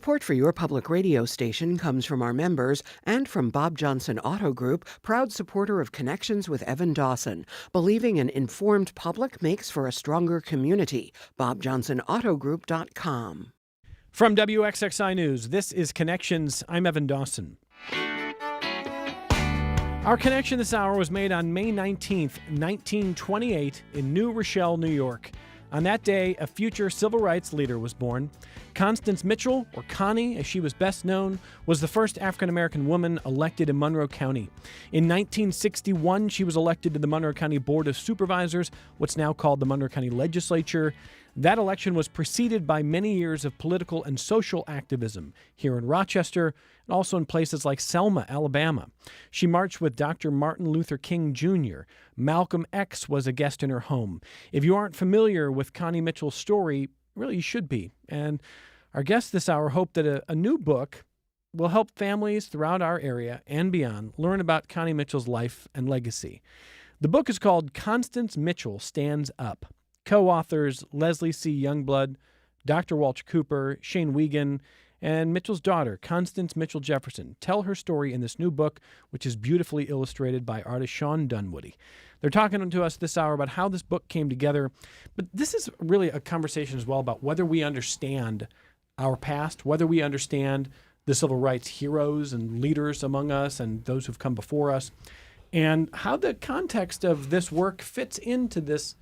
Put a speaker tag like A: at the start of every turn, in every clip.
A: Support for your public radio station comes from our members and from Bob Johnson Auto Group, proud supporter of Connections with Evan Dawson. Believing an informed public makes for a stronger community. BobJohnsonAutoGroup.com.
B: From WXXI News, this is Connections. I'm Evan Dawson. Our connection this hour was made on May 19th, 1928 in New Rochelle, New York. On that day, a future civil rights leader was born. Constance Mitchell, or Connie as she was best known, was the first African-American woman elected in Monroe County. In 1961, she was elected to the Monroe County Board of Supervisors, what's now called the Monroe County Legislature. That election was preceded by many years of political and social activism here in Rochester and also in places like Selma, Alabama. She marched with Dr. Martin Luther King Jr. Malcolm X was a guest in her home. If you aren't familiar with Connie Mitchell's story, really you should be. And our guests this hour hope that a new book will help families throughout our area and beyond learn about Connie Mitchell's life and legacy. The book is called Constance Mitchell Stands Up. Co-authors Leslie C. Youngblood, Dr. Walter Cooper, Shane Wiegand, and Mitchell's daughter, Constance Mitchell-Jefferson, tell her story in this new book, which is beautifully illustrated by artist Shawn Dunwoody. They're talking to us this hour about how this book came together, but this is really a conversation as well about whether we understand our past, whether we understand the civil rights heroes and leaders among us and those who've come before us, and how the context of this work fits into this,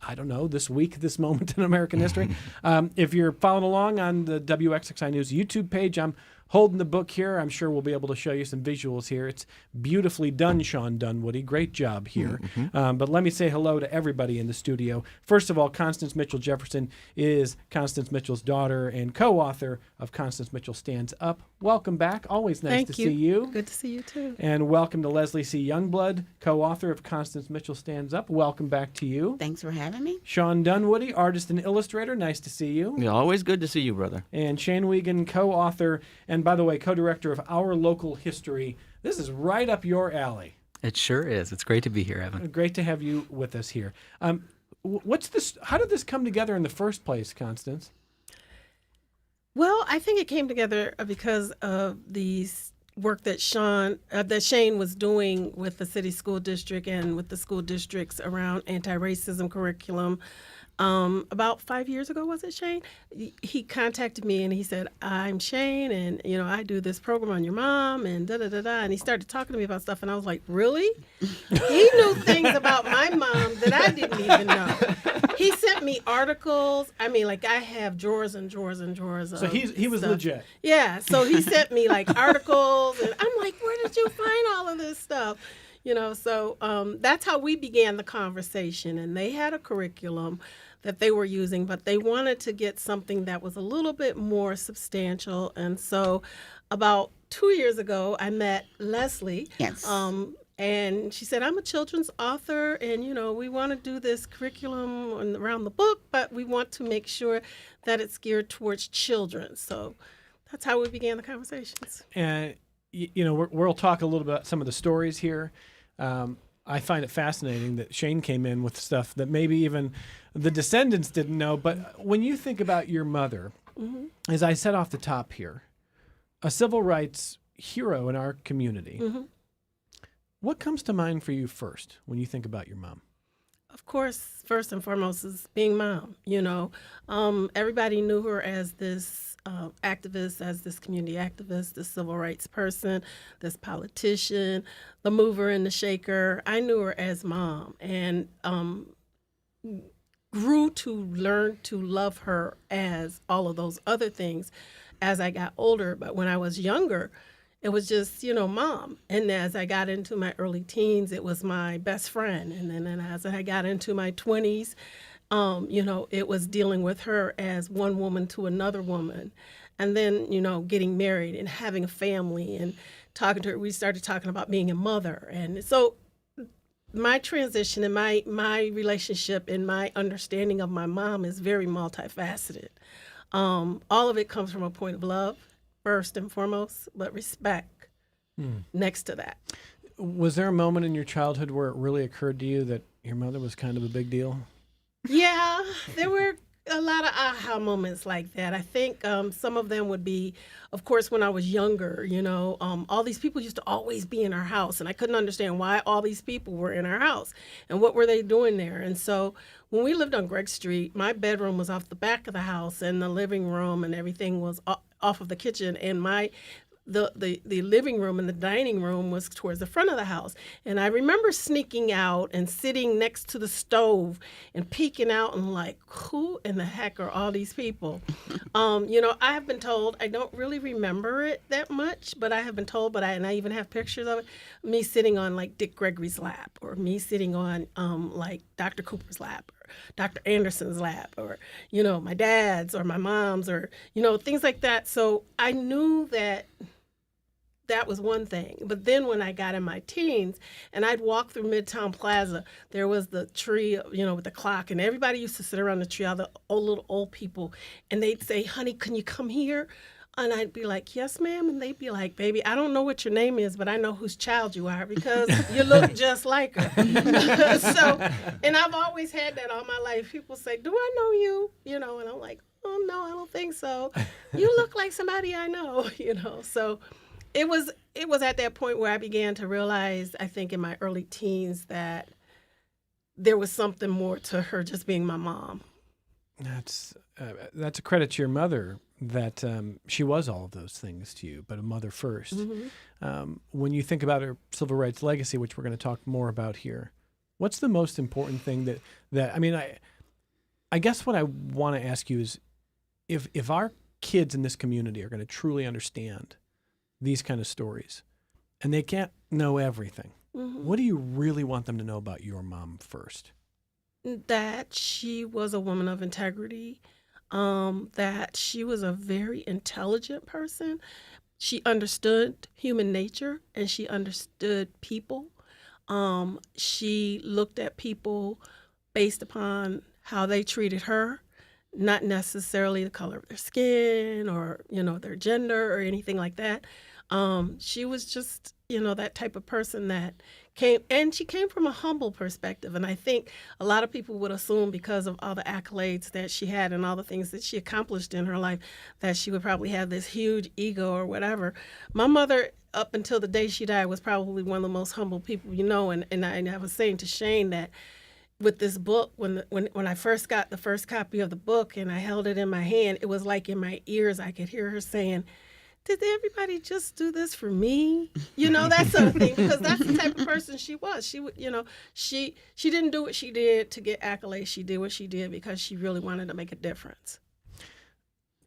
B: I don't know, this week, this moment in American history. If you're following along on the WXXI News YouTube page, I'm holding the book here. I'm sure we'll be able to show you some visuals here. It's beautifully done, Shawn Dunwoody. Great job here. But let me say hello to everybody in the studio. First of all, Constance Mitchell-Jefferson is Constance Mitchell's daughter and co-author of Constance Mitchell Stands Up. Welcome back. Always nice to see you.
C: Good to see you, too.
B: And welcome to Leslie C. Youngblood, co-author of Constance Mitchell Stands Up. Welcome back to you.
D: Thanks for having me.
B: Shawn Dunwoody, artist and illustrator. Nice to see you.
E: Yeah, always good to see you, brother.
B: And Shane Wiegand, co-author, and by the way, co-director of Our Local History. This is right up your alley.
E: It sure is. It's great to be here, Evan.
B: Great to have you with us here. What's this? How did this come together in the first place, Constance?
C: Well, I think it came together because of the work that Shane was doing with the city school district and with the school districts around anti-racism curriculum. About 5 years ago, was it, Shane? He contacted me and he said, I'm Shane, and, I do this program on your mom, and da-da-da-da. And he started talking to me about stuff, and I was like, really? He knew things about my mom that I didn't even know. He sent me articles. I mean, I have drawers and drawers and drawers of
B: So he was
C: stuff.
B: legit.
C: Yeah, so he sent me, articles, and I'm like, where did you find all of this stuff? So that's how we began the conversation. And they had a curriculum that they were using, but they wanted to get something that was a little bit more substantial. And so about 2 years ago, I met Leslie.
D: Yes.
C: And she said, I'm a children's author, and, we want to do this curriculum around the book, but we want to make sure that it's geared towards children. So that's how we began the conversations.
B: And, we'll talk a little bit about some of the stories here. I find it fascinating that Shane came in with stuff that maybe even the descendants didn't know. But when you think about your mother, as I said off the top here, a civil rights hero in our community, what comes to mind for you first when you think about your mom?
C: Of course, first and foremost is being mom. Everybody knew her as this activist, as this community activist, this civil rights person, this politician, the mover and the shaker. I knew her as mom, and grew to learn to love her as all of those other things as I got older. But when I was younger, it was just, mom. And as I got into my early teens, it was my best friend. And then as I got into my 20s, it was dealing with her as one woman to another woman. And then, getting married and having a family and talking to her, we started talking about being a mother. And so my transition and my relationship and my understanding of my mom is very multifaceted. All of it comes from a point of love, first and foremost, but respect next to that.
B: Was there a moment in your childhood where it really occurred to you that your mother was kind of a big deal?
C: Yeah, there were a a lot of aha moments like that. I think some of them would be, of course, when I was younger, all these people used to always be in our house, and I couldn't understand why all these people were in our house and what were they doing there. And so when we lived on Gregg Street, my bedroom was off the back of the house, and the living room and everything was off of the kitchen, and the living room and the dining room was towards the front of the house. And I remember sneaking out and sitting next to the stove and peeking out and like, who in the heck are all these people? I have been told, I don't really remember it that much, but I have been told, and I even have pictures of it, me sitting on like Dick Gregory's lap, or me sitting on like Dr. Cooper's lap, or Dr. Anderson's lap, or, my dad's or my mom's, or, things like that. So I knew that was one thing. But then when I got in my teens and I'd walk through Midtown Plaza, there was the tree, with the clock, and everybody used to sit around the tree, all the old people, and they'd say, honey, can you come here? And I'd be like, yes, ma'am. And they'd be like, baby, I don't know what your name is, but I know whose child you are because you look just like her. And I've always had that all my life. People say, do I know you? And I'm like, oh, no, I don't think so. You look like somebody I know, So it was at that point where I began to realize, I think in my early teens, that there was something more to her just being my mom.
B: That's a credit to your mother that she was all of those things to you, but a mother first. Mm-hmm. When you think about her civil rights legacy, which we're going to talk more about here, what's the most important thing that I guess what I want to ask you is if our kids in this community are going to truly understand these kind of stories, and they can't know everything, mm-hmm. what do you really want them to know about your mom first?
C: That she was a woman of integrity, that she was a very intelligent person. She understood human nature, and she understood people. She looked at people based upon how they treated her, not necessarily the color of their skin or, their gender or anything like that. She was just, that type of person that she came from a humble perspective. And I think a lot of people would assume because of all the accolades that she had and all the things that she accomplished in her life, that she would probably have this huge ego or whatever. My mother, up until the day she died, was probably one of the most humble people, and I was saying to Shane that with this book, when I first got the first copy of the book and I held it in my hand, it was like in my ears I could hear her saying, did everybody just do this for me? That sort of thing, because that's the type of person she was. She would, she didn't do what she did to get accolades. She did what she did because she really wanted to make a difference.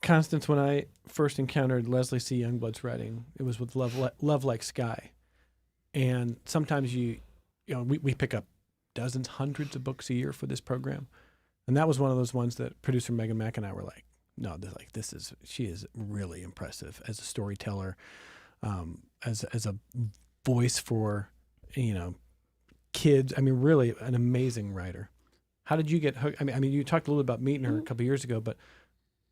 B: Constance, when I first encountered Leslie C. Youngblood's writing, it was with Love Like Sky. And sometimes we pick up dozens, hundreds of books a year for this program. And that was one of those ones that producer Megan Mack and I were like, no, she is really impressive as a storyteller, as a voice for, kids. Really an amazing writer. How did you get hooked? You talked a little about meeting her a couple of years ago, but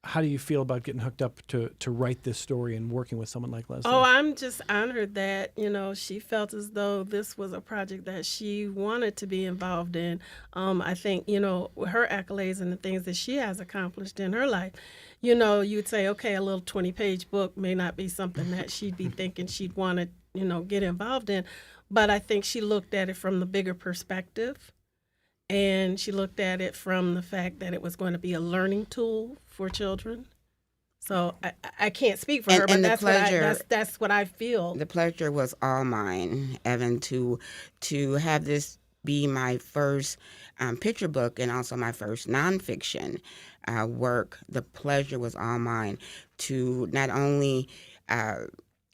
B: how do you feel about getting hooked up to write this story and working with someone like Leslie?
C: Oh, I'm just honored that, she felt as though this was a project that she wanted to be involved in. I think, her accolades and the things that she has accomplished in her life, you'd say, okay, a little 20-page book may not be something that she'd be thinking she'd want to, get involved in. But I think she looked at it from the bigger perspective. And she looked at it from the fact that it was going to be a learning tool for children. So I can't speak for her, but that's what I feel.
D: The pleasure was all mine, Evan, to have this be my first picture book and also my first nonfiction work. The pleasure was all mine to not only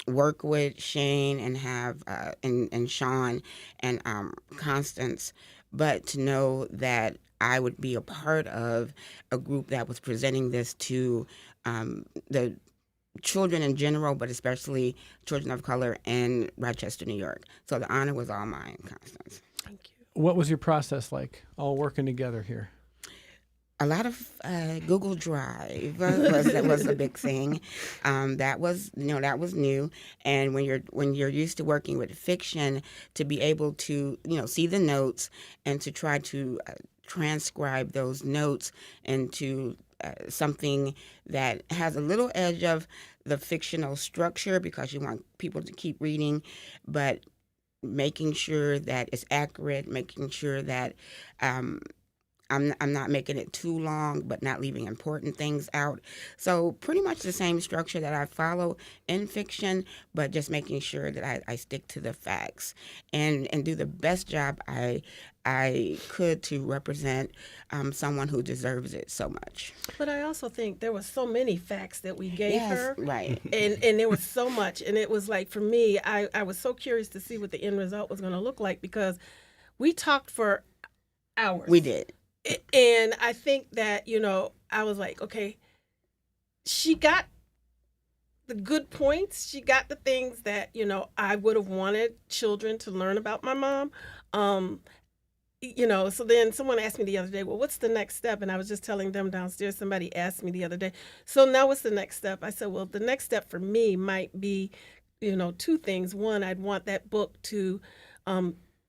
D: work with Shane and have and Shawn and Constance, but to know that I would be a part of a group that was presenting this to the children in general, but especially children of color in Rochester, New York. So the honor was all mine, Constance.
C: Thank you.
B: What was your process like, all working together here?
D: A lot of Google Drive was a big thing. That was new. And when you're used to working with fiction, to be able to see the notes and to try to transcribe those notes into something that has a little edge of the fictional structure because you want people to keep reading, but making sure that it's accurate, making sure that I'm not making it too long, but not leaving important things out. So pretty much the same structure that I follow in fiction, but just making sure that I stick to the facts and do the best job I could to represent someone who deserves it so much.
C: But I also think there were so many facts that we gave her.
D: Right.
C: And there was so much. And it was like, for me, I was so curious to see what the end result was going to look like because we talked for hours.
D: We did.
C: And I think that, I was like, okay, she got the good points. She got the things that, I would have wanted children to learn about my mom. So then someone asked me the other day, well, what's the next step? And I was just telling them downstairs, somebody asked me the other day, so now what's the next step? I said, well, the next step for me might be, two things. One, I'd want that book to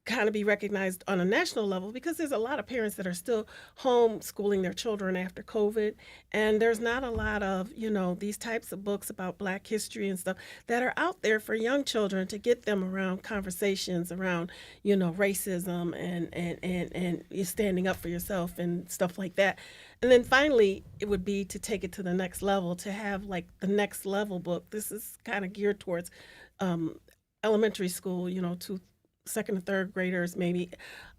C: kind of be recognized on a national level because there's a lot of parents that are still homeschooling their children after COVID. And there's not a lot of, these types of books about Black history and stuff that are out there for young children to get them around conversations around, racism and you standing up for yourself and stuff like that. And then finally, it would be to take it to the next level, to have like the next level book. This is kind of geared towards elementary school, to second and third graders, maybe.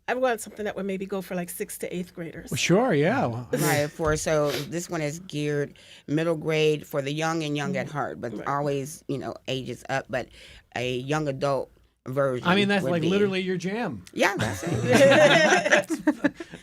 C: I want something that would maybe go for like 6th to 8th graders.
B: Well, sure, yeah.
D: Right. So this one is geared middle grade for the young and young at heart, but always, ages up, but a young adult version.
B: I mean, that's like
D: be
B: literally your jam.
D: Yeah, that's it.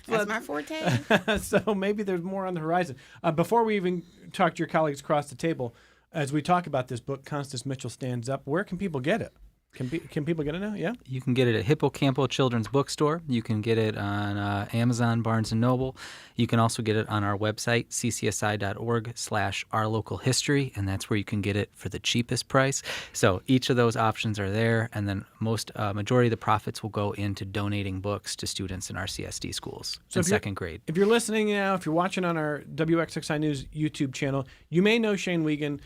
D: That's my forte.
B: So maybe there's more on the horizon. Before we even talk to your colleagues across the table, as we talk about this book, Constance Mitchell Stands Up, where can people get it? Can people get it now? Yeah?
E: You can get it at Hippocampo Children's Bookstore. You can get it on Amazon, Barnes & Noble. You can also get it on our website, ccsi.org/ourlocalhistory, and that's where you can get it for the cheapest price. So each of those options are there, and then majority of the profits will go into donating books to students in our CSD schools in second grade.
B: If you're listening now, if you're watching on our WXXI News YouTube channel, you may know Shane Wiegand.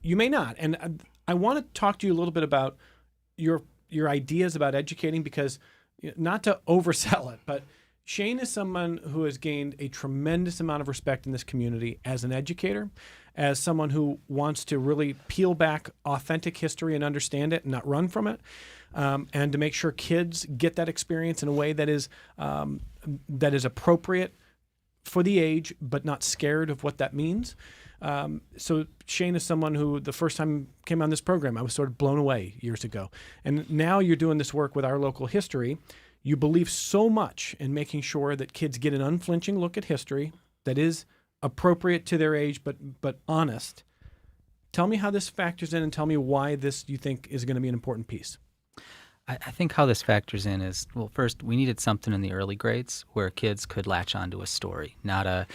B: You may not. And I want to talk to you a little bit about your ideas about educating, because not to oversell it, but Shane is someone who has gained a tremendous amount of respect in this community as an educator, as someone who wants to really peel back authentic history and understand it and not run from it, and to make sure kids get that experience in a way that is appropriate for the age, but not scared of what that means. So Shane is someone who, the first time came on this program, I was sort of blown away years ago. And now you're doing this work with Our Local History. You believe so much in making sure that kids get an unflinching look at history that is appropriate to their age, but honest. Tell me how this factors in, and tell me why this you think is going to be an important piece.
E: I think how this factors in is, well, first, we needed something in the early grades where kids could latch onto a story, not a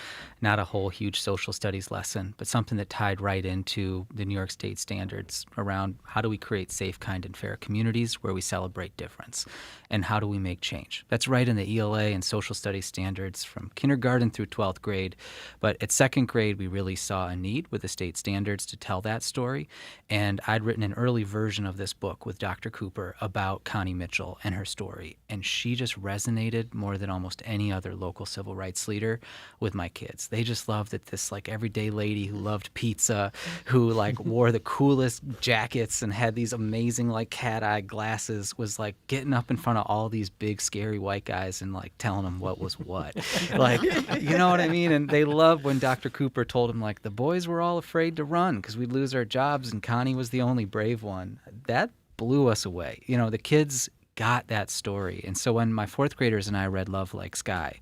E: whole huge social studies lesson, but something that tied right into the New York State standards around how do we create safe, kind, and fair communities where we celebrate difference, and how do we make change. That's right in the ELA and social studies standards from kindergarten through 12th grade. But at second grade, we really saw a need with the state standards to tell that story. And I'd written an early version of this book with Dr. Cooper about Connie Mitchell and her story, and she just resonated more than almost any other local civil rights leader with my kids. They just loved that this everyday lady who loved pizza, who wore the coolest jackets and had these amazing cat-eye glasses, was getting up in front of all these big scary white guys and telling them what was what. You know what I mean? And they loved when Dr. Cooper told them the boys were all afraid to run because we'd lose our jobs and Connie was the only brave one. That blew us away. The kids got that story. And so when my fourth graders and I read Love Like Sky,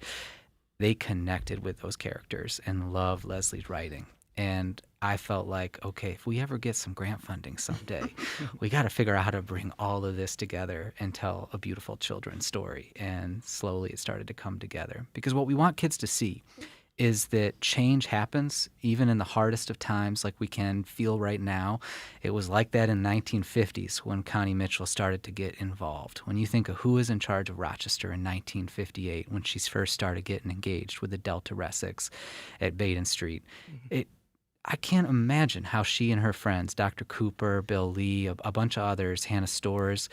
E: they connected with those characters and loved Leslie's writing. And I felt okay, if we ever get some grant funding someday, we got to figure out how to bring all of this together and tell a beautiful children's story. And slowly it started to come together. Because what we want kids to see is that change happens even in the hardest of times like we can feel right now. It was like that in the 1950s when Connie Mitchell started to get involved. When you think of who was in charge of Rochester in 1958 when she first started getting engaged with the Delta Resics at Baden Street, I can't imagine how she and her friends, Dr. Cooper, Bill Lee, a bunch of others, Hannah Storrs,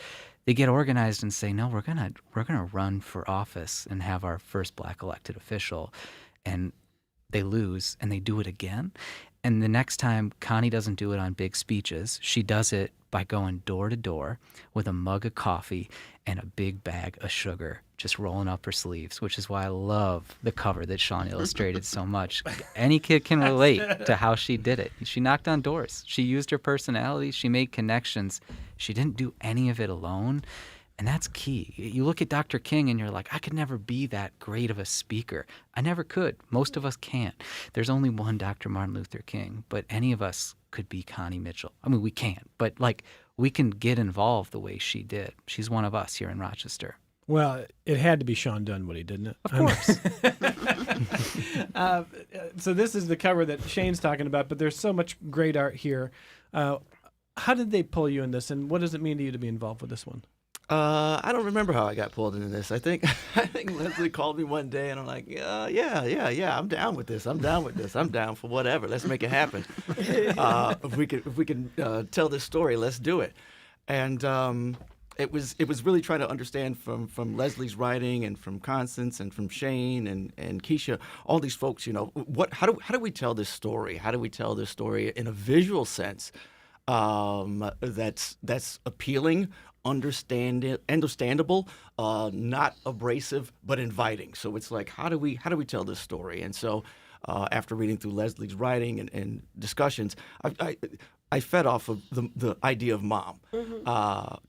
E: they get organized and say, no, we're gonna run for office and have our first black elected official. And they lose, and they do it again. And the next time, Connie doesn't do it on big speeches. She does it by going door to door with a mug of coffee and a big bag of sugar, just rolling up her sleeves, which is why I love the cover that Shawn illustrated so much. Any kid can relate to how she did it. She knocked on doors. She used her personality. She made connections. She didn't do any of it alone. And that's key. You look at Dr. King and you're like, I could never be that great of a speaker. I never could. Most of us can't. There's only one Dr. Martin Luther King, but any of us could be Connie Mitchell. I mean, we can't, but like we can get involved the way she did. She's one of us here in Rochester.
B: Well, it had to be Shawn Dunwoody, didn't it?
E: Of course.
B: So this is the cover that Shane's talking about, but there's so much great art here. How did they pull you in this, and what does it mean to you to be involved with this one?
F: I don't remember how I got pulled into this. I think Leslie called me one day, and I'm like, yeah, I'm down with this. I'm down for whatever. Let's make it happen. If we can tell this story, let's do it. And it was really trying to understand from Leslie's writing and from Constance and from Shane and Keisha, all these folks. How do we tell this story? How do we tell this story in a visual sense that's appealing, understandable, not abrasive, but inviting. So it's like, how do we tell this story? And so after reading through Leslie's writing and discussions, I fed off of the idea of mom,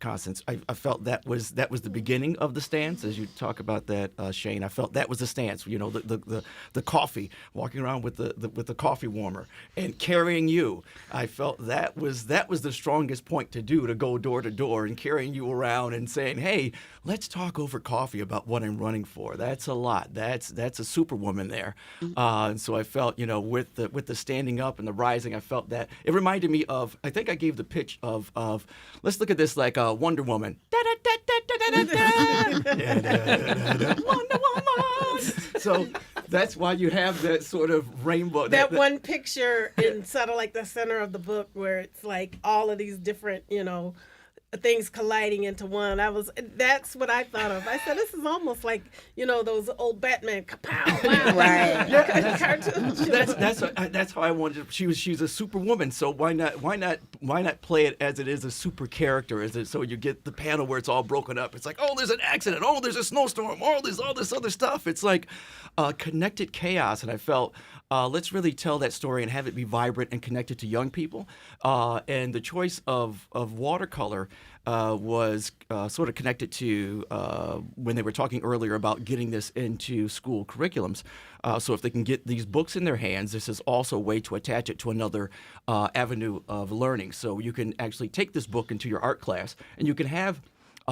F: Constance. I felt that was the beginning of the stance, as you talk about that, Shane. I felt that was the stance. The coffee, walking around with the coffee warmer and carrying you. I felt that was the strongest point to do, to go door to door and carrying you around and saying, hey, let's talk over coffee about what I'm running for. That's a lot. That's a superwoman there. And so I felt, with the standing up and the rising, I felt that it reminded me of, I think I gave the pitch of let's look at this like Wonder Woman. Wonder Woman. So that's why you have that sort of rainbow.
C: That one picture in sort of like the center of the book where it's like all of these different, things colliding into one. That's what I thought of. I said, this is almost like, those old Batman kapow, wow.
D: Right.
C: Cartoons.
F: That's how I wanted it. She's a superwoman, so why not play it as it is a super character? So you get the panel where it's all broken up. It's like, oh, there's an accident, oh, there's a snowstorm, oh, there's all this other stuff. It's like connected chaos, and I felt let's really tell that story and have it be vibrant and connected to young people. And the choice of watercolor was sort of connected to when they were talking earlier about getting this into school curriculums. So if they can get these books in their hands, this is also a way to attach it to another avenue of learning. So you can actually take this book into your art class, and you can have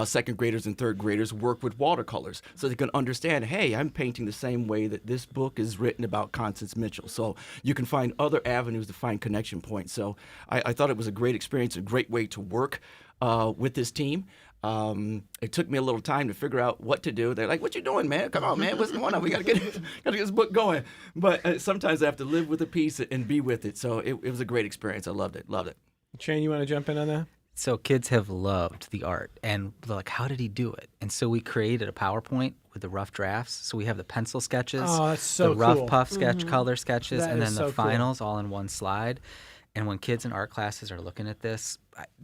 F: second graders and third graders work with watercolors so they can understand, hey, I'm painting the same way that this book is written about Constance Mitchell. So you can find other avenues to find connection points. So I thought it was a great experience, a great way to work with this team. It took me a little time to figure out what to do. They're like, what you doing, man? Come on, man. What's going on? We got to get this book going. But sometimes I have to live with a piece and be with it. So it was a great experience. I loved it.
B: Shane, you want to jump in on that?
E: So kids have loved the art, and they're like, how did he do it? And so we created a PowerPoint with the rough drafts. So we have the pencil sketches,
B: that's so
E: the rough
B: cool.
E: puff sketch, color sketches,
B: That
E: and
B: is
E: then the
B: so cool.
E: finals all in one slide. And when kids in art classes are looking at this,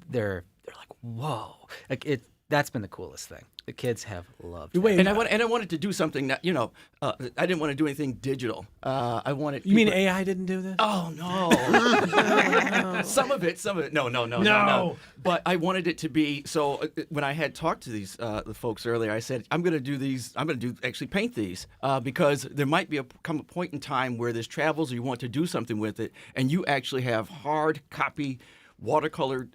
E: they're like, whoa. Like that's been the coolest thing. The kids have loved it.
B: Wait,
F: And I wanted to do something that, I didn't want to do anything digital. I wanted.
B: You mean AI didn't do this?
F: Oh no! Some of it. No. But I wanted it to be. So when I had talked to these the folks earlier, I said I'm going to do these. I'm going to actually paint these because there might come a point in time where this travels, or you want to do something with it, and you actually have hard copy watercolor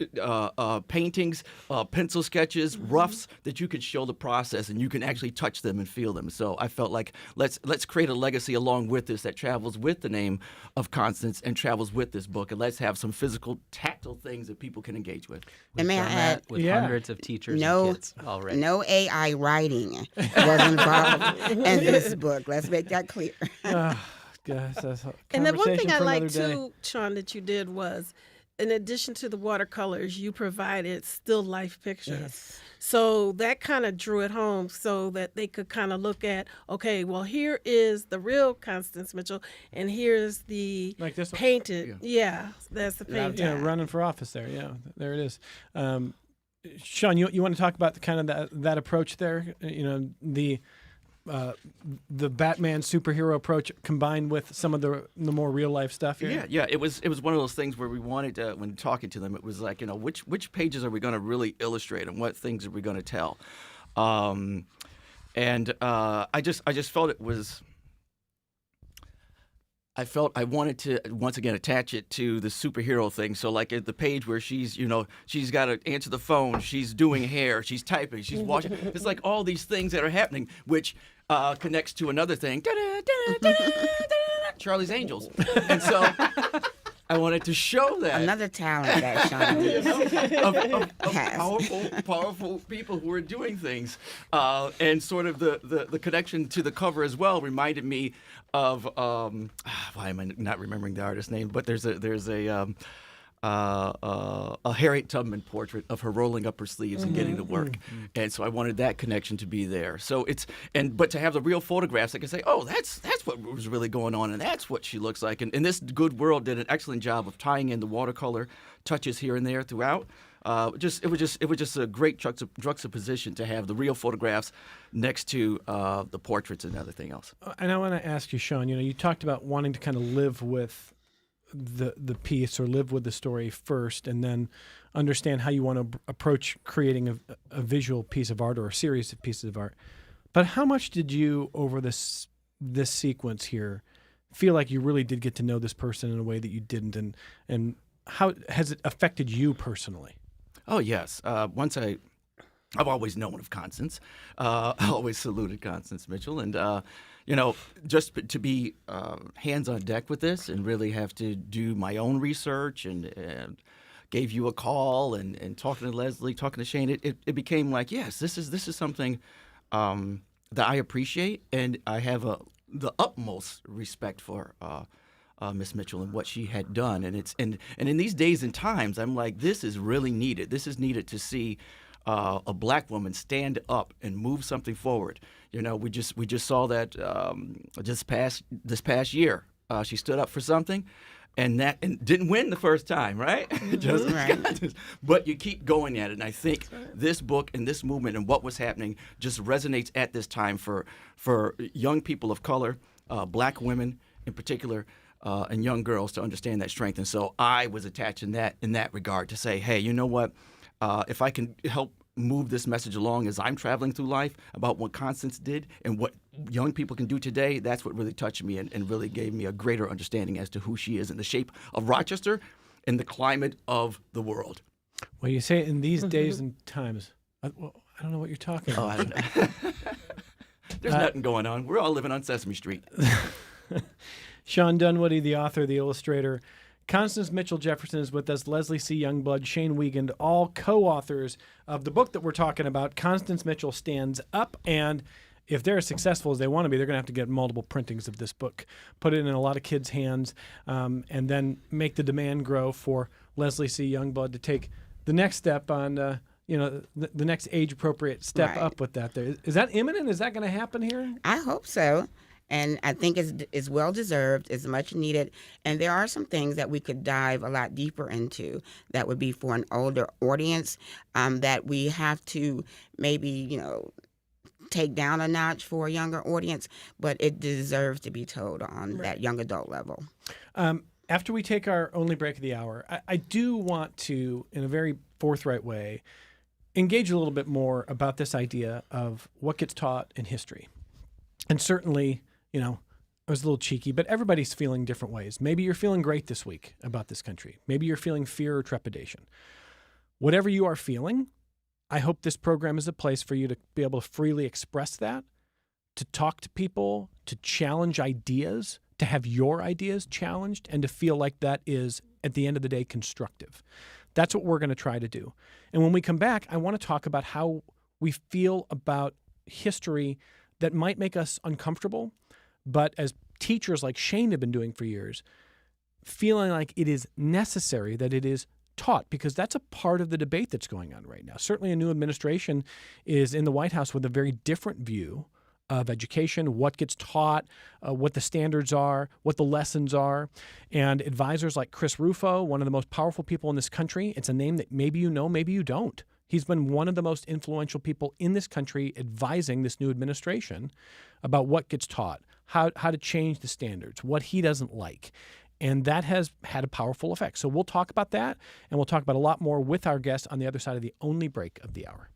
F: paintings, pencil sketches, roughs that you can show the process and you can actually touch them and feel them. So I felt like let's create a legacy along with this that travels with the name of Constance and travels with this book, and let's have some physical, tactile things that people can engage with.
D: And may I
E: Done
D: add,
E: that with hundreds of teachers
D: no,
E: and kids already.
D: no AI writing was involved in this book. Let's make that clear.
B: Gosh, that's a
C: And the one
B: conversation
C: thing I
B: for
C: liked
B: another day.
C: too, Shawn, that you did was, in addition to the watercolors, you provided still life pictures. So that kind of drew it home so that they could kind of look at, okay, well, here is the real Constance Mitchell, and here's the
B: Like this one?
C: painted. Yeah, that's the painted.
B: Yeah, running for office there. Yeah, there it is. Shawn, you want to talk about the kind of that approach there? You know, the Batman superhero approach combined with some of the more real life stuff here.
F: Yeah. It was one of those things where we wanted to, when talking to them, it was like, which pages are we going to really illustrate and what things are we going to tell, I just felt it was. I wanted to once again attach it to the superhero thing. So like at the page where she's got to answer the phone, she's doing hair, she's typing, she's washing. It's like all these things that are happening, which connects to another thing, Charlie's Angels. And so I wanted to show that.
D: Another talent that Shawn
F: of powerful people who are doing things, and sort of the connection to the cover as well reminded me of why am I not remembering the artist's name? But there's a Harriet Tubman portrait of her rolling up her sleeves and getting to work, and so I wanted that connection to be there. So but to have the real photographs, I can say, oh, that's what was really going on, and that's what she looks like. And this Good World did an excellent job of tying in the watercolor touches here and there throughout. It was just a great juxtaposition to have the real photographs next to the portraits and everything else.
B: And I want to ask you, Shawn. You talked about wanting to kind of live with the piece or live with the story first, and then understand how you want to approach creating a visual piece of art or a series of pieces of art. But how much did you, over this sequence here, feel like you really did get to know this person in a way that you didn't, and how has it affected you personally?
F: Oh yes. I've always known of Constance. I always saluted Constance Mitchell, and just to be hands on deck with this and really have to do my own research and gave you a call and talking to Leslie, talking to Shane, it became like, yes, this is something that I appreciate, and I have the utmost respect for Miss Mitchell and what she had done, and in these days and times, I'm like, this is really needed. This is needed to see a black woman stand up and move something forward. We just saw that this past year. She stood up for something, and didn't win the first time, right? But you keep going at it, and I think this book and this movement and what was happening just resonates at this time for young people of color, black women in particular. And young girls to understand that strength. And so I was attached in that regard to say, hey, you know what? If I can help move this message along as I'm traveling through life about what Constance did and what young people can do today, that's what really touched me and really gave me a greater understanding as to who she is in the shape of Rochester and the climate of the world.
B: Well, you say in these days and times. I don't know what you're talking about.
F: I don't know. There's nothing going on. We're all living on Sesame Street.
B: Shawn Dunwoody, the author, the illustrator. Constance Mitchell-Jefferson is with us. Leslie C. Youngblood, Shane Wiegand, all co-authors of the book that we're talking about, Constance Mitchell Stands Up. And if they're as successful as they want to be, they're going to have to get multiple printings of this book, put it in a lot of kids' hands, and then make the demand grow for Leslie C. Youngblood to take the next step on the next age-appropriate step up with that. Is that imminent? Is that going to happen here?
D: I hope so. And I think it's well-deserved, it's much needed. And there are some things that we could dive a lot deeper into that would be for an older audience, that we have to maybe, take down a notch for a younger audience, but it deserves to be told on that young adult level.
B: After we take our only break of the hour, I do want to, in a very forthright way, engage a little bit more about this idea of what gets taught in history. And certainly, was a little cheeky, but everybody's feeling different ways. Maybe you're feeling great this week about this country. Maybe you're feeling fear or trepidation. Whatever you are feeling, I hope this program is a place for you to be able to freely express that, to talk to people, to challenge ideas, to have your ideas challenged, and to feel like that is, at the end of the day, constructive. That's what we're going to try to do. And when we come back, I want to talk about how we feel about history that might make us uncomfortable, but as teachers like Shane have been doing for years, feeling like it is necessary that it is taught, because that's a part of the debate that's going on right now. Certainly a new administration is in the White House with a very different view of education, what gets taught, what the standards are, what the lessons are. And advisors like Chris Rufo, one of the most powerful people in this country, it's a name that maybe you know, maybe you don't. He's been one of the most influential people in this country advising this new administration about what gets taught, how to change the standards, what he doesn't like. And that has had a powerful effect. So we'll talk about that, and we'll talk about a lot more with our guests on the other side of the only break of the hour.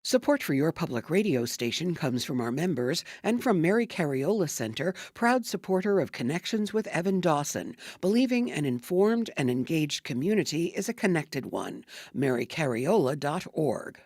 A: Support for your public radio station comes from our members and from Mary Cariola Center, proud supporter of Connections with Evan Dawson, believing an informed and engaged community is a connected one. marycariola.org.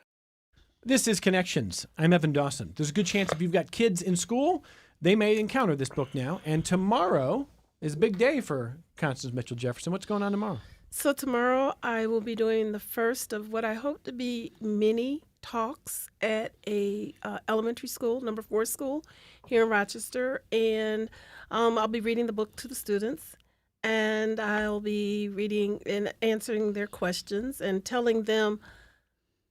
B: This is Connections. I'm Evan Dawson. There's a good chance if you've got kids in school, they may encounter this book now. And tomorrow is a big day for Constance Mitchell-Jefferson. What's going on tomorrow?
C: So tomorrow I will be doing the first of what I hope to be many talks at a elementary school, number 4 school here in Rochester. And I'll be reading the book to the students, and I'll be reading and answering their questions and telling them,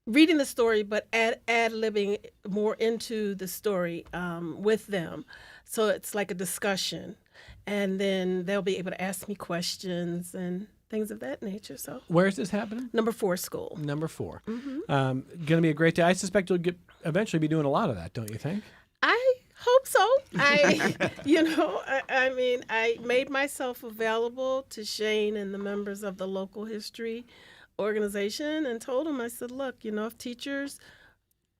C: reading the story, but ad-libbing more into the story with them. So it's like a discussion. And then they'll be able to ask me questions and things of that nature. So
B: Where is this happening?
C: number 4 school.
B: Number 4. Going to be a great day. I suspect you'll eventually be doing a lot of that, don't you think?
C: I hope so. I mean, I made myself available to Shane and the members of the local history organization and told them, I said, look, if teachers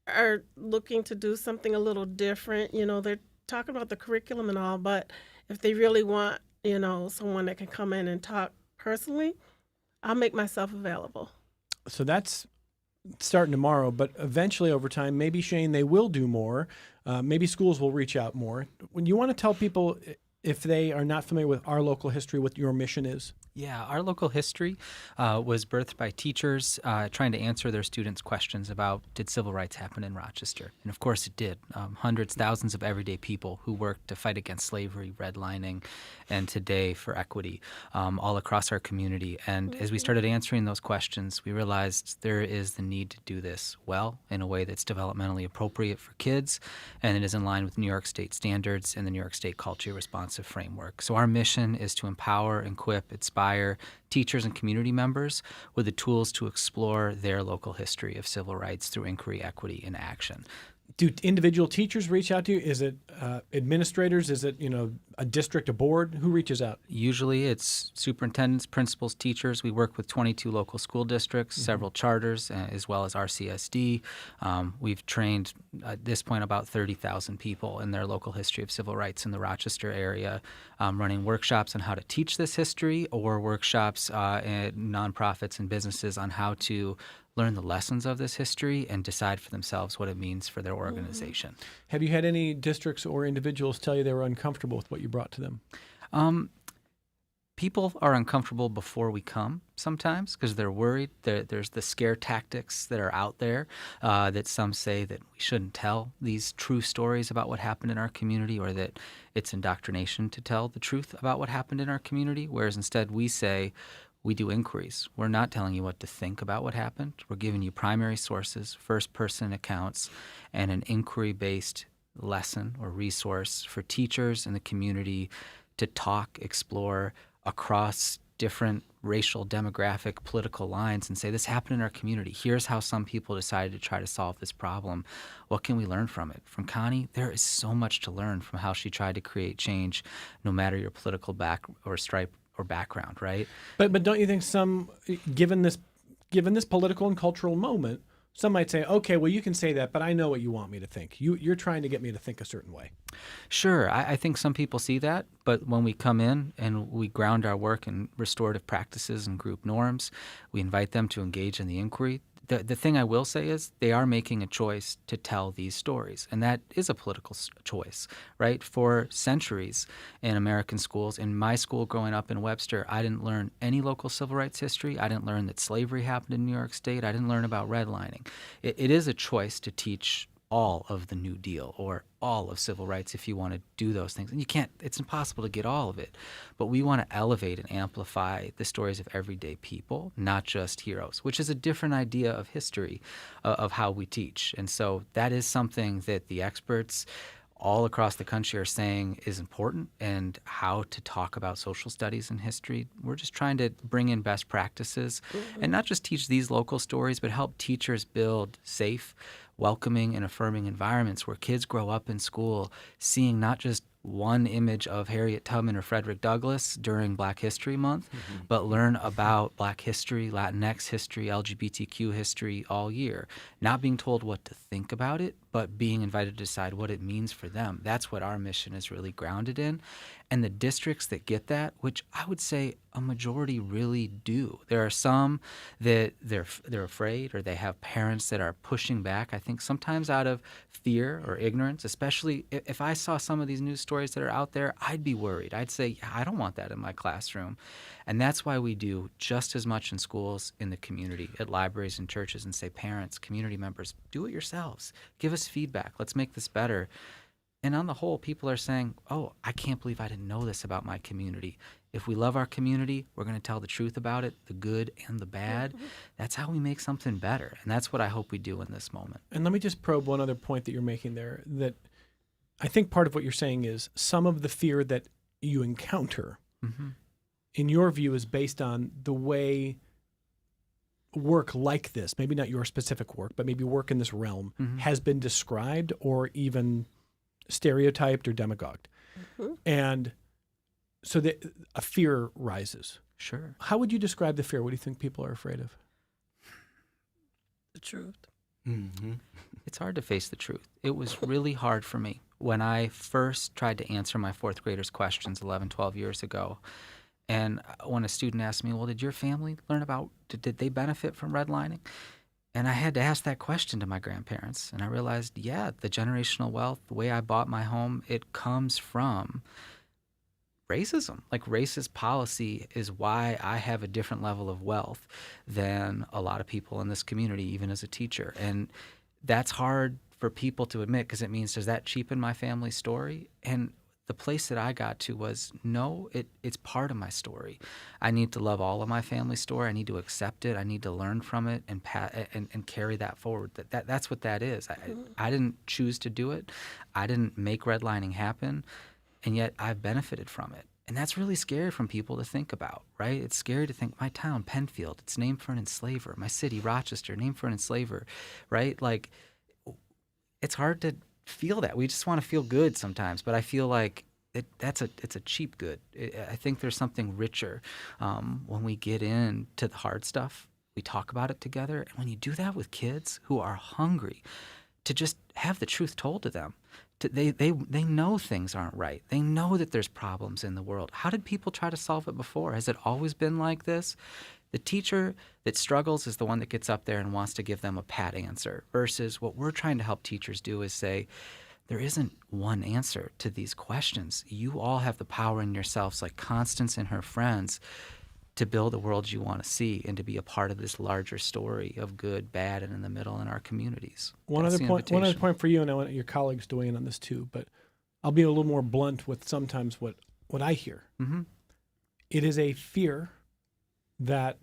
C: are looking to do something a little different, they're talking about the curriculum and all, but if they really want, someone that can come in and talk personally, I'll make myself available.
B: So that's starting tomorrow, but eventually over time, maybe, Shane, they will do more. Maybe schools will reach out more. When you want to tell people, if they are not familiar with our local history, what your mission is?
E: Yeah, our local history was birthed by teachers trying to answer their students' questions about, did civil rights happen in Rochester? And of course it did. Hundreds, thousands of everyday people who worked to fight against slavery, redlining, and today for equity all across our community. And as we started answering those questions, we realized there is the need to do this well in a way that's developmentally appropriate for kids, and it is in line with New York State standards and the New York State Culturally Responsive Framework. So our mission is to empower, equip, inspire teachers and community members with the tools to explore their local history of civil rights through inquiry, equity, and action.
B: Do individual teachers reach out to you? Is it administrators? Is it, a district, a board? Who reaches out?
E: Usually it's superintendents, principals, teachers. We work with 22 local school districts, several charters, as well as RCSD. We've trained, at this point, about 30,000 people in their local history of civil rights in the Rochester area, running workshops on how to teach this history, or workshops at nonprofits and businesses on how to learn the lessons of this history and decide for themselves what it means for their organization.
B: Have you had any districts or individuals tell you they were uncomfortable with what you brought to them?
E: People are uncomfortable before we come sometimes because they're worried. There's the scare tactics that are out there that some say that we shouldn't tell these true stories about what happened in our community, or that it's indoctrination to tell the truth about what happened in our community, whereas instead we say, we do inquiries. We're not telling you what to think about what happened. We're giving you primary sources, first-person accounts, and an inquiry-based lesson or resource for teachers in the community to talk, explore across different racial, demographic, political lines and say, this happened in our community. Here's how some people decided to try to solve this problem. What can we learn from it? From Connie, there is so much to learn from how she tried to create change, no matter your political back or stripe or background, right?
B: But don't you think given this political and cultural moment, Some might say, okay, well, you can say that, but I know what you want me to think. You're trying to get me to think a certain way.
E: Sure, I think some people see that, but when we come in and we ground our work in restorative practices and group norms, we invite them to engage in the inquiry. The thing I will say is they are making a choice to tell these stories, and that is a political choice, right? For centuries in American schools, in my school growing up in Webster, I didn't learn any local civil rights history. I didn't learn that slavery happened in New York State. I didn't learn about redlining. It is a choice to teach all of the New Deal or all of civil rights if you want to do those things. And you can't, it's impossible to get all of it. But we want to elevate and amplify the stories of everyday people, not just heroes, which is a different idea of history, of how we teach. And so that is something that the experts all across the country are saying is important, and how to talk about social studies and history. We're just trying to bring in best practices and not just teach these local stories, but help teachers build safe, welcoming, and affirming environments where kids grow up in school seeing not just one image of Harriet Tubman or Frederick Douglass during Black History Month, but learn about Black history, Latinx history, LGBTQ history all year. Not being told what to think about it, but being invited to decide what it means for them. That's what our mission is really grounded in. And the districts that get that, which I would say a majority really do. There are some that they're afraid, or they have parents that are pushing back, I think sometimes out of fear or ignorance. Especially if I saw some of these news stories that are out there, I'd be worried. I'd say, yeah, I don't want that in my classroom. And that's why we do just as much in schools, in the community, at libraries and churches, and say, parents, community members, do it yourselves. Give us feedback. Let's make this better. And on the whole, people are saying, oh, I can't believe I didn't know this about my community. If we love our community, we're going to tell the truth about it, the good and the bad. That's how we make something better. And that's what I hope we do in this moment.
B: And let me just probe one other point that you're making there, that I think part of what you're saying is some of the fear that you encounter, in your view, is based on the way work like this, maybe not your specific work, but maybe work in this realm, has been described or even stereotyped or demagogued. And so that a fear rises.
E: Sure.
B: How would you describe the fear? What do you think people are afraid of?
C: The truth.
E: It's hard to face the truth. It was really hard for me when I first tried to answer my fourth graders' questions 11, 12 years ago. And when a student asked me, well, did your family learn about, did they benefit from redlining? And I had to ask that question to my grandparents. And I realized, yeah, the generational wealth, the way I bought my home, it comes from racism. Like, racist policy is why I have a different level of wealth than a lot of people in this community, even as a teacher. And that's hard for people to admit, because it means, does that cheapen my family's story? And the place that I got to was, no, it's part of my story. I need to love all of my family's story. I need to accept it. I need to learn from it and carry that forward. That's what that is. I didn't choose to do it. I didn't make redlining happen, and yet I've benefited from it. And that's really scary for people to think about, right? It's scary to think, my town, Penfield, it's named for an enslaver. My city, Rochester, named for an enslaver, right? Like, it's hard to feel that. We just want to feel good sometimes, but I feel like it's a cheap good. I think there's something richer when we get into the hard stuff. We talk about it together, and when you do that with kids who are hungry to just have the truth told to them, they know things aren't right. They know that there's problems in the world. How did people try to solve it before? Has it always been like this? The teacher that struggles is the one that gets up there and wants to give them a pat answer, versus what we're trying to help teachers do is say, there isn't one answer to these questions. You all have the power in yourselves, like Constance and her friends, to build the world you want to see and to be a part of this larger story of good, bad, and in the middle in our communities.
B: One other point for you, and I want your colleagues to weigh in on this too, but I'll be a little more blunt with sometimes what I hear. It is a fear that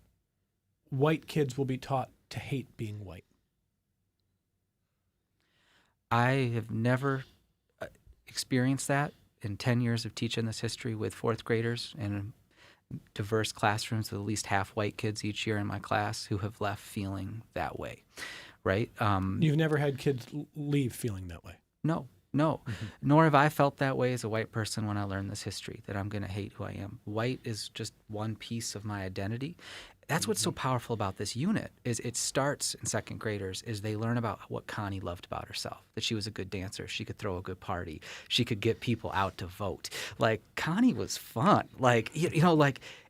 B: white kids will be taught to hate being white.
E: I have never experienced that in 10 years of teaching this history with fourth graders in diverse classrooms with at least half white kids each year in my class who have left feeling that way, right?
B: You've never had kids leave feeling that way?
E: No. Nor have I felt that way as a white person when I learned this history, that I'm going to hate who I am. White is just one piece of my identity. that's what's so powerful about this unit is it starts in second graders is they learn about what Connie loved about herself, that she was a good dancer, she could throw a good party, she could get people out to vote. Like Connie was fun, like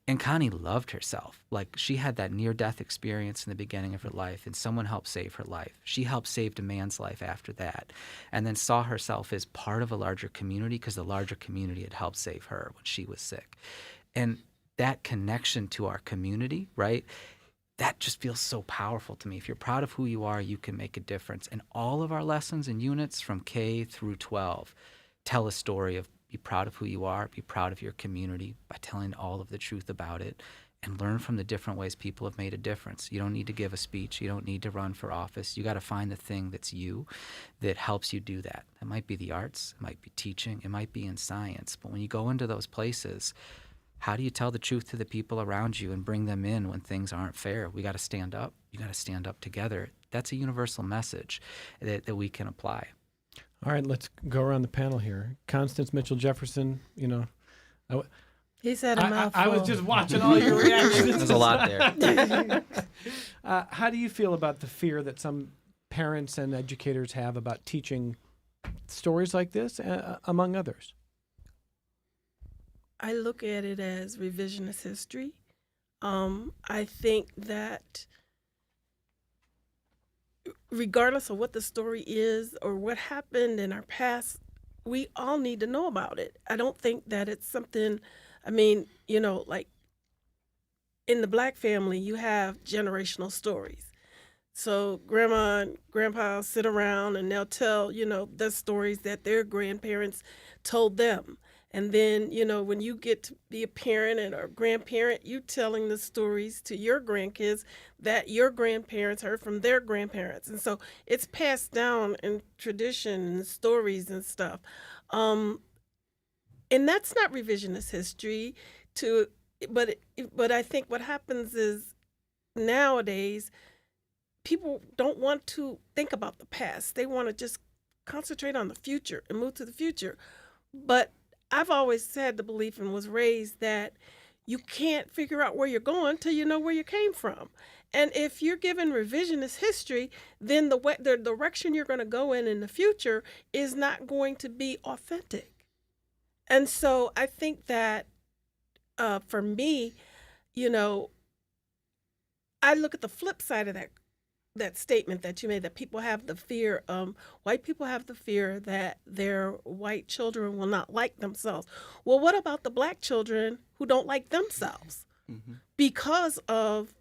E: and Connie loved herself. Like she had that near-death experience in the beginning of her life, and someone helped save her life. She helped save a man's life after that, and then saw herself as part of a larger community because the larger community had helped save her when she was sick. And that connection to our community, right? That just feels so powerful to me. If you're proud of who you are, you can make a difference. And all of our lessons and units from K through 12 tell a story of be proud of who you are, be proud of your community by telling all of the truth about it, and learn from the different ways people have made a difference. You don't need to give a speech. You don't need to run for office. You got to find the thing that's you that helps you do that. It might be the arts. It might be teaching. It might be in science. But when you go into those places, how do you tell the truth to the people around you and bring them in when things aren't fair? We got to stand up. You got to stand up together. That's a universal message that we can apply.
B: All right, let's go around the panel here. Constance Mitchell-Jefferson,
C: He said a mouthful.
B: I was just watching all your reactions.
E: There's a lot there.
B: How do you feel about the fear that some parents and educators have about teaching stories like this, among others?
C: I look at it as revisionist history. I think that regardless of what the story is or what happened in our past, we all need to know about it. I don't think that it's something, like in the Black family, you have generational stories. So grandma and grandpa sit around and they'll tell, the stories that their grandparents told them. And then, when you get to be a parent and a grandparent, you telling the stories to your grandkids that your grandparents heard from their grandparents. And so it's passed down in tradition and stories and stuff. And that's not revisionist history but I think what happens is nowadays people don't want to think about the past. They want to just concentrate on the future and move to the future. But I've always had the belief and was raised that you can't figure out where you're going till you know where you came from. And if you're given revisionist history, then the direction you're going to go in the future is not going to be authentic. And so I think that for me, I look at the flip side of that statement that you made, that people have the fear, white people have the fear that their white children will not like themselves. Well, what about the Black children who don't like themselves because of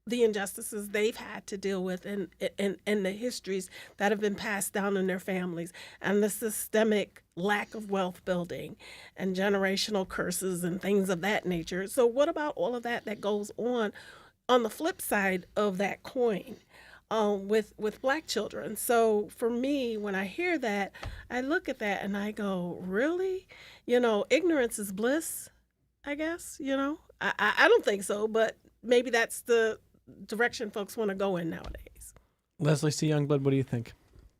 C: the injustices they've had to deal with and the histories that have been passed down in their families and the systemic lack of wealth building and generational curses and things of that nature? So what about all of that goes on the flip side of that coin? With Black children. So for me, when I hear that, I look at that and I go, really? Ignorance is bliss, I guess, I don't think so, but maybe that's the direction folks want to go in nowadays.
B: Leslie C. Youngblood, what do you think?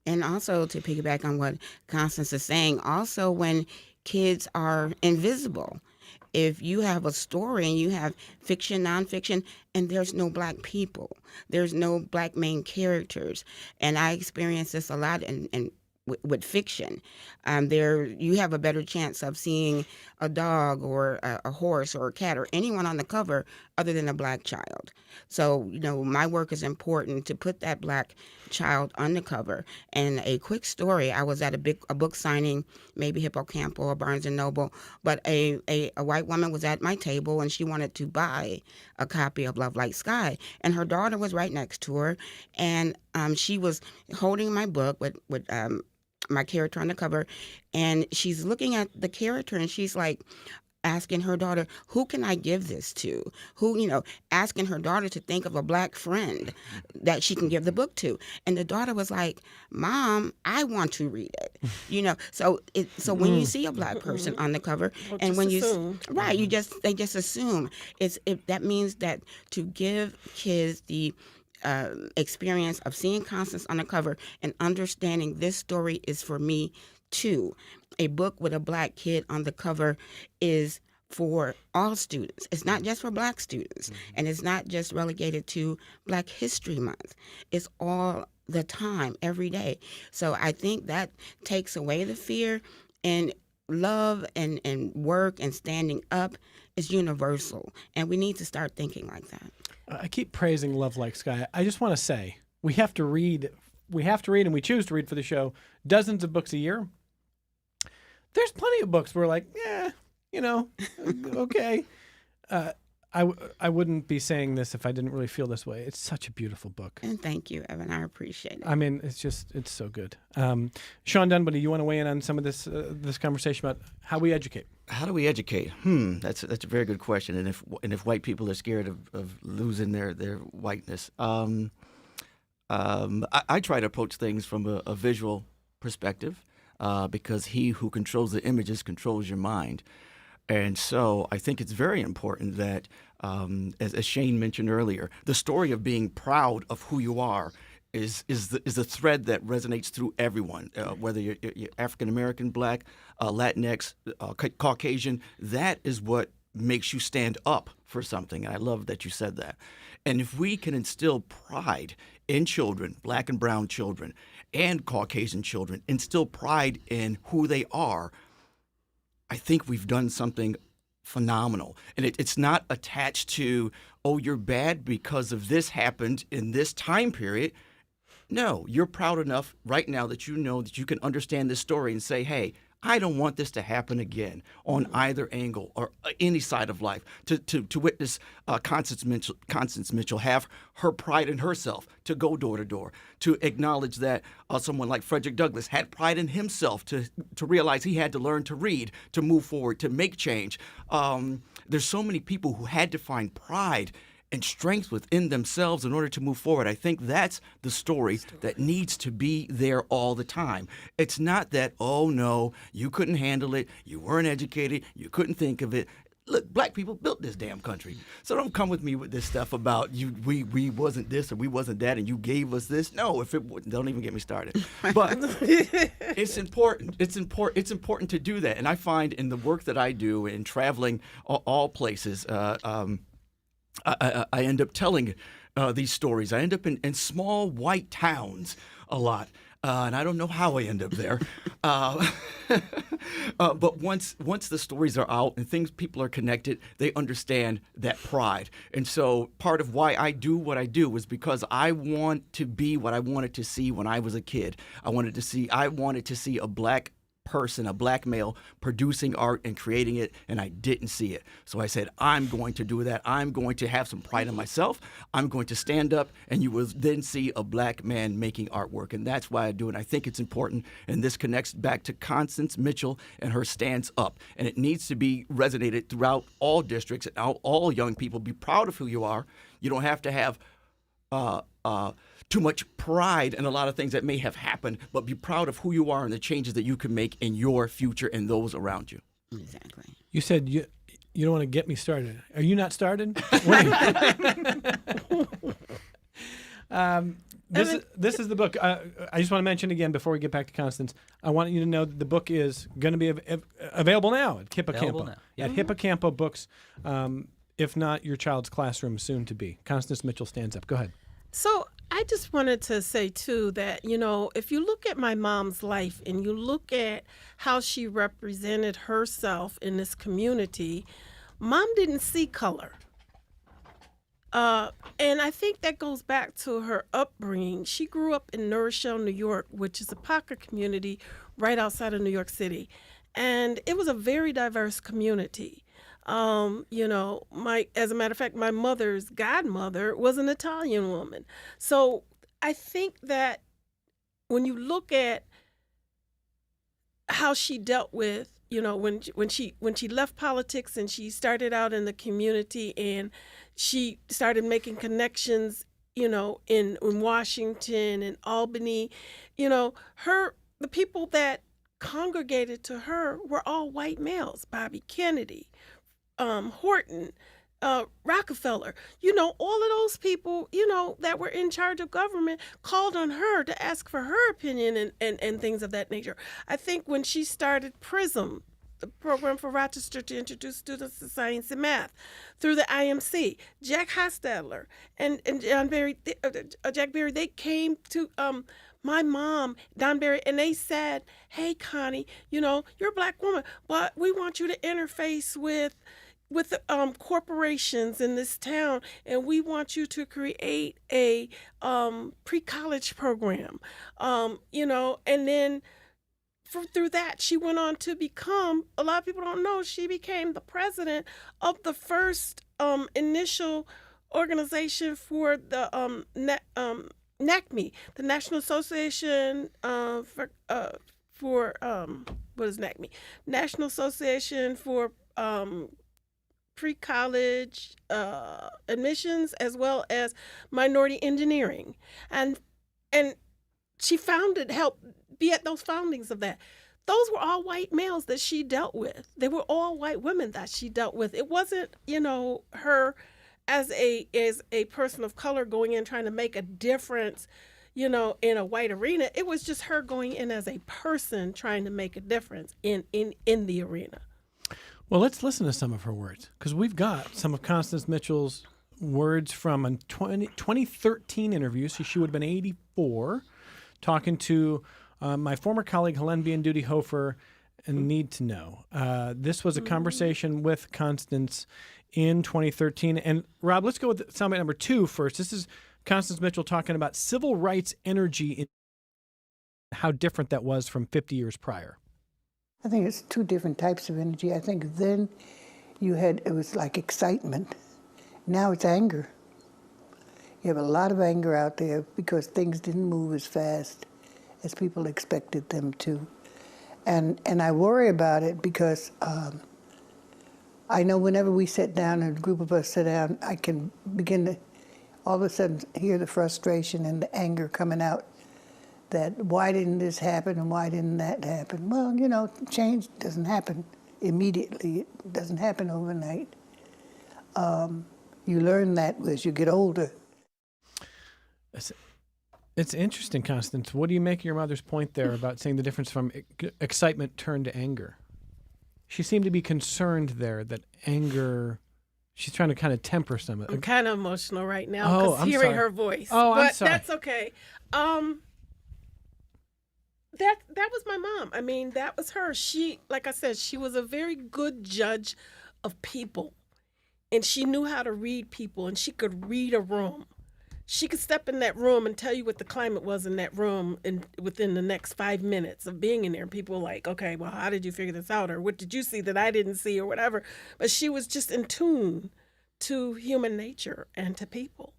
D: And also to piggyback on what Constance is saying, also when kids are invisible, if you have a story and you have fiction, nonfiction, and there's no Black people, there's no Black main characters, and I experience this a lot with fiction. There you have a better chance of seeing a dog or a horse or a cat or anyone on the cover other than a Black child. So, my work is important to put that Black child on the cover. And a quick story, I was at a book signing, maybe Hippocampo or Barnes & Noble, but a white woman was at my table and she wanted to buy a copy of Love Like Sky. And her daughter was right next to her, and she was holding my book with my character on the cover, and she's looking at the character and she's like asking her daughter, who can I give this to? Asking her daughter to think of a Black friend that she can give the book to. And the daughter was like, Mom, I want to read it. So when you see a Black person on the cover, and when they just assume that means that to give kids the experience of seeing Constance on the cover and understanding this story is for me too. A book with a Black kid on the cover is for all students. It's not just for Black students, and it's not just relegated to Black History Month. It's all the time, every day. So I think that takes away the fear, and love and work and standing up is universal, and we need to start thinking like that.
B: I keep praising Love Like Sky. I just want to say we have to read, and we choose to read for the show dozens of books a year. There's plenty of books where like, yeah, okay. I wouldn't be saying this if I didn't really feel this way. It's such a beautiful book.
D: And thank you, Evan. I appreciate it.
B: I mean, it's so good. Shawn Dunwoody, you want to weigh in on some of this conversation about how we educate?
F: How do we educate? That's a very good question. And if white people are scared of losing their whiteness, I try to approach things from a visual perspective, because he who controls the images controls your mind. And so I think it's very important that, as Shane mentioned earlier, the story of being proud of who you are is the thread that resonates through everyone, whether you're African American, Black, Latinx, Caucasian. That is what makes you stand up for something. And I love that you said that. And if we can instill pride in children, Black and brown children, and Caucasian children, instill pride in who they are, I think we've done something phenomenal. And it's not attached to, oh, you're bad because of this happened in this time period. No, you're proud enough right now that you know that you can understand this story and say, hey, I don't want this to happen again on either angle or any side of life. To witness Constance Mitchell have her pride in herself to go door to door, to acknowledge that someone like Frederick Douglass had pride in himself to realize he had to learn to read, to move forward, to make change. There's so many people who had to find pride and strength within themselves in order to move forward. I think that's the story that needs to be there all the time. It's not that, oh no, you couldn't handle it, you weren't educated, you couldn't think of it. Look, Black people built this damn country. So don't come with me with this stuff about we wasn't this or we wasn't that and you gave us this. No, don't even get me started. But it's important. It's important to do that. And I find in the work that I do in traveling all places, I end up telling these stories. I end up in small white towns a lot, and I don't know how I end up there. But once the stories are out and people are connected, they understand that pride. And so part of why I do what I do is because I want to be what I wanted to see when I was a kid. I wanted to see a Black person, a Black male, producing art and creating it, and I didn't see it. So I said, I'm going to do that. I'm going to have some pride in myself. I'm going to stand up, and you will then see a Black man making artwork, and that's why I do it. I think it's important, and this connects back to Constance Mitchell and her Stands Up, and it needs to be resonated throughout all districts and all young people. Be proud of who you are. You don't have to have too much pride in a lot of things that may have happened, but be proud of who you are and the changes that you can make in your future and those around you.
D: Exactly.
B: You said you don't want to get me started. Are you not started? This is the book. I just want to mention again before we get back to Constance. I want you to know that the book is going to be available now at Hippocampo. At Hippocampo Books. If not, your child's classroom soon to be. Constance Mitchell Stands Up. Go ahead.
C: So I just wanted to say, too, that, if you look at my mom's life and you look at how she represented herself in this community, Mom didn't see color. And I think that goes back to her upbringing. She grew up in New Rochester, New York, which is a pocket community right outside of New York City. And it was a very diverse community. As a matter of fact, my mother's godmother was an Italian woman. So I think that when you look at how she dealt with, when she left politics and she started out in the community and she started making connections, in Washington and Albany, the people that congregated to her were all white males. Bobby Kennedy, Horton, Rockefeller, all of those people, that were in charge of government called on her to ask for her opinion and things of that nature. I think when she started PRISM, program for Rochester to introduce students to science and math through the IMC. Jack Hostetler and John Berry, Jack Berry, they came to my mom, Don Berry, and they said, hey, Connie, you're a black woman, but we want you to interface with corporations in this town, and we want you to create a pre-college program, and then through that, she went on to become, a lot of people don't know, she became the president of the first initial organization for the NACME, the National Association for what is NACME? National Association for pre-college admissions, as well as minority engineering, and she helped be at those foundings of that. Those were all white males that she dealt with. They were all white women that she dealt with. It wasn't, her as a person of color going in trying to make a difference, in a white arena. It was just her going in as a person trying to make a difference in the arena.
B: Well, let's listen to some of her words, because we've got some of Constance Mitchell's words from a 2013 interview. So she would have been 84, talking to my former colleague, Helene Bianduti Hofer, and Need to Know. This was a conversation with Constance in 2013. And Rob, let's go with soundbite number 2 first. This is Constance Mitchell talking about civil rights energy and how different that was from 50 years prior.
G: I think it's 2 different types of energy. I think then it was like excitement. Now it's anger. You have a lot of anger out there because things didn't move as fast as people expected them to. And I worry about it because I know whenever we sit down, and a group of us sit down, I can begin to all of a sudden hear the frustration and the anger coming out. That why didn't this happen and why didn't that happen? Well, change doesn't happen immediately. It doesn't happen overnight. You learn that as you get older.
B: It's interesting, Constance. What do you make of your mother's point there about saying the difference from excitement turned to anger? She seemed to be concerned there that anger, she's trying to kind of temper some of it.
C: I'm kind of emotional right now because hearing her voice.
B: Oh, I'm
C: but
B: sorry.
C: That's okay. That was my mom. I mean, that was her. She, like I said, she was a very good judge of people. And she knew how to read people, and she could read a room. She could step in that room and tell you what the climate was in that room within the next 5 minutes of being in there. And people were like, okay, well, how did you figure this out? Or what did you see that I didn't see, or whatever? But she was just in tune to human nature and to people.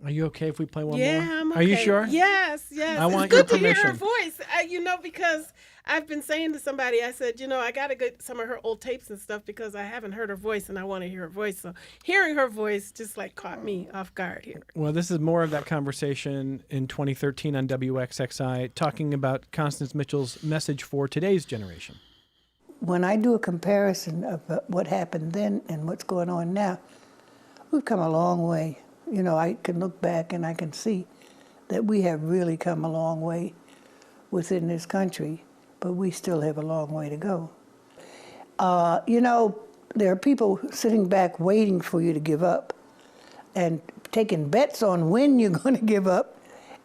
B: Are you okay if we play one more?
C: Yeah, I'm okay.
B: Are you sure?
C: Yes.
B: I want
C: it's good
B: your
C: to hear her
B: permission.
C: voice, because I've been saying to somebody, I said, I got to get some of her old tapes and stuff because I haven't heard her voice and I want to hear her voice. So hearing her voice just caught me off guard here.
B: Well, this is more of that conversation in 2013 on WXXI, talking about Constance Mitchell's message for today's generation.
G: When I do a comparison of what happened then and what's going on now, we've come a long way. I can look back and I can see that we have really come a long way within this country, but we still have a long way to go. There are people sitting back waiting for you to give up and taking bets on when you're going to give up.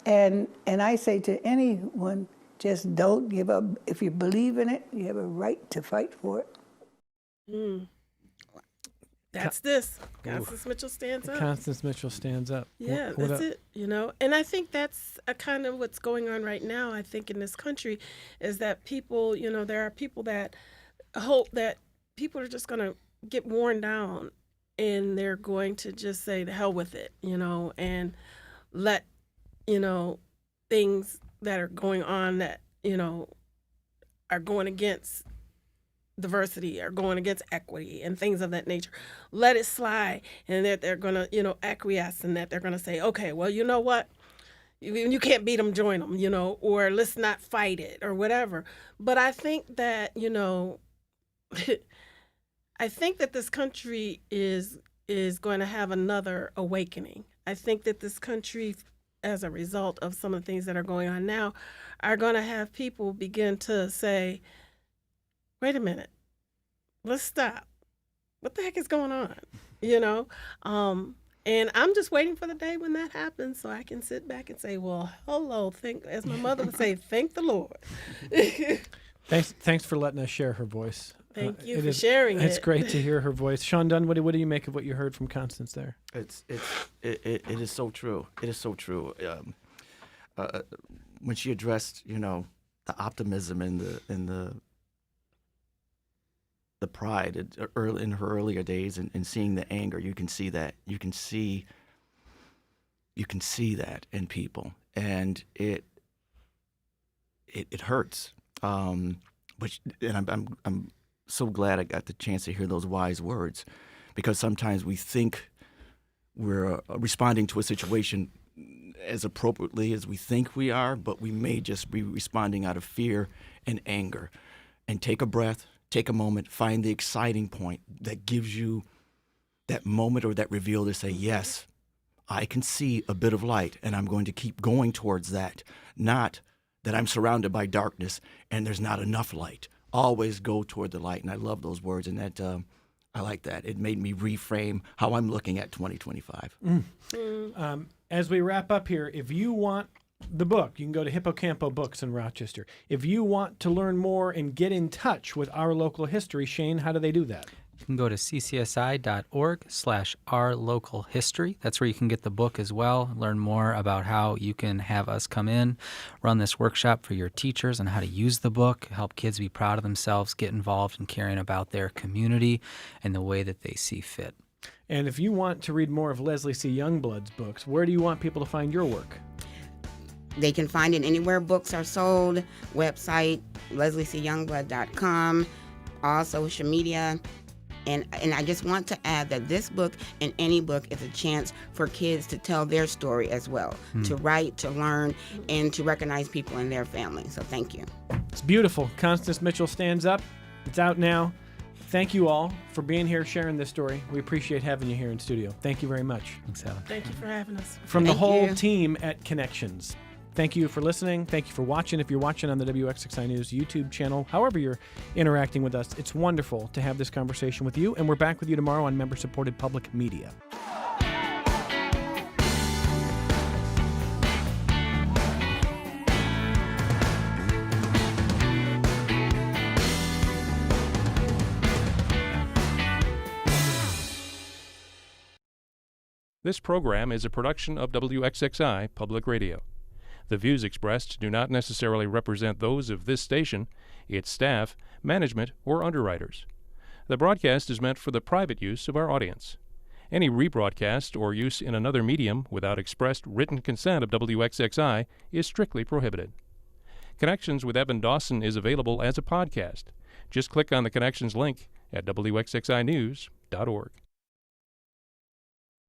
G: And I say to anyone, just don't give up. If you believe in it, you have a right to fight for it.
C: That's this. Constance Mitchell Stands Up.
B: Constance Mitchell Stands Up.
C: Yeah, that's it, And I think that's a kind of what's going on right now, I think, in this country, is that people, there are people that hope that people are just going to get worn down and they're going to just say, the hell with it, and let, things that are going on that, are going against diversity, are going against equity and things of that nature, let it slide, and that they're going to, acquiesce, and that they're going to say, okay, well, you know what? You can't beat them, join them, or let's not fight it or whatever. But I think that, I think that this country is going to have another awakening. I think that this country, as a result of some of the things that are going on now, are going to have people begin to say, wait a minute, let's stop. What the heck is going on? You know? And I'm just waiting for the day when that happens so I can sit back and say, well, hello, as my mother would say, thank the Lord.
B: Thanks for letting us share her voice.
C: Thank you for sharing it.
B: It's great to hear her voice. Shawn Dunwoody, what do you make of what you heard from Constance there?
F: It is so true. It is so true. When she addressed, the optimism and the pride early in her earlier days, and seeing the anger, you can see that. You can see that in people, and it hurts. I'm so glad I got the chance to hear those wise words, because sometimes we think we're responding to a situation as appropriately as we think we are, but we may just be responding out of fear and anger. And take a breath, take a moment, find the exciting point that gives you that moment or that reveal to say, yes, I can see a bit of light, and I'm going to keep going towards that. Not that I'm surrounded by darkness and there's not enough light. Always go toward the light. And I love those words, and that I like that. It made me reframe how I'm looking at 2025.
B: As we wrap up here, if you want the book, you can go to Hippocampo Books in Rochester. If you want to learn more and get in touch with our local history, Shane, how do they do that?
E: You can go to ccsi.org/ourlocalhistory. That's where you can get the book as well, learn more about how you can have us come in, run this workshop for your teachers on how to use the book, help kids be proud of themselves, get involved in caring about their community and the way that they see fit.
B: And if you want to read more of Leslie C. Youngblood's books, where do you want people to find your work?
D: They can find it anywhere books are sold. Website, lesliecyoungblood.com, all social media. And I just want to add that this book and any book is a chance for kids to tell their story as well, to write, to learn, and to recognize people in their family. So thank you.
B: It's beautiful. Constance Mitchell Stands Up. It's out now. Thank you all for being here, sharing this story. We appreciate having you here in studio. Thank you very much.
E: Thanks, Alan.
C: Thank you for having us.
B: From the
D: Thank
B: whole
D: you.
B: team at Connections. Thank you for listening. Thank you for watching. If you're watching on the WXXI News YouTube channel, however you're interacting with us, it's wonderful to have this conversation with you. And we're back with you tomorrow on member-supported public media.
H: This program is a production of WXXI Public Radio. The views expressed do not necessarily represent those of this station, its staff, management, or underwriters. The broadcast is meant for the private use of our audience. Any rebroadcast or use in another medium without expressed written consent of WXXI is strictly prohibited. Connections with Evan Dawson is available as a podcast. Just click on the Connections link at WXXInews.org.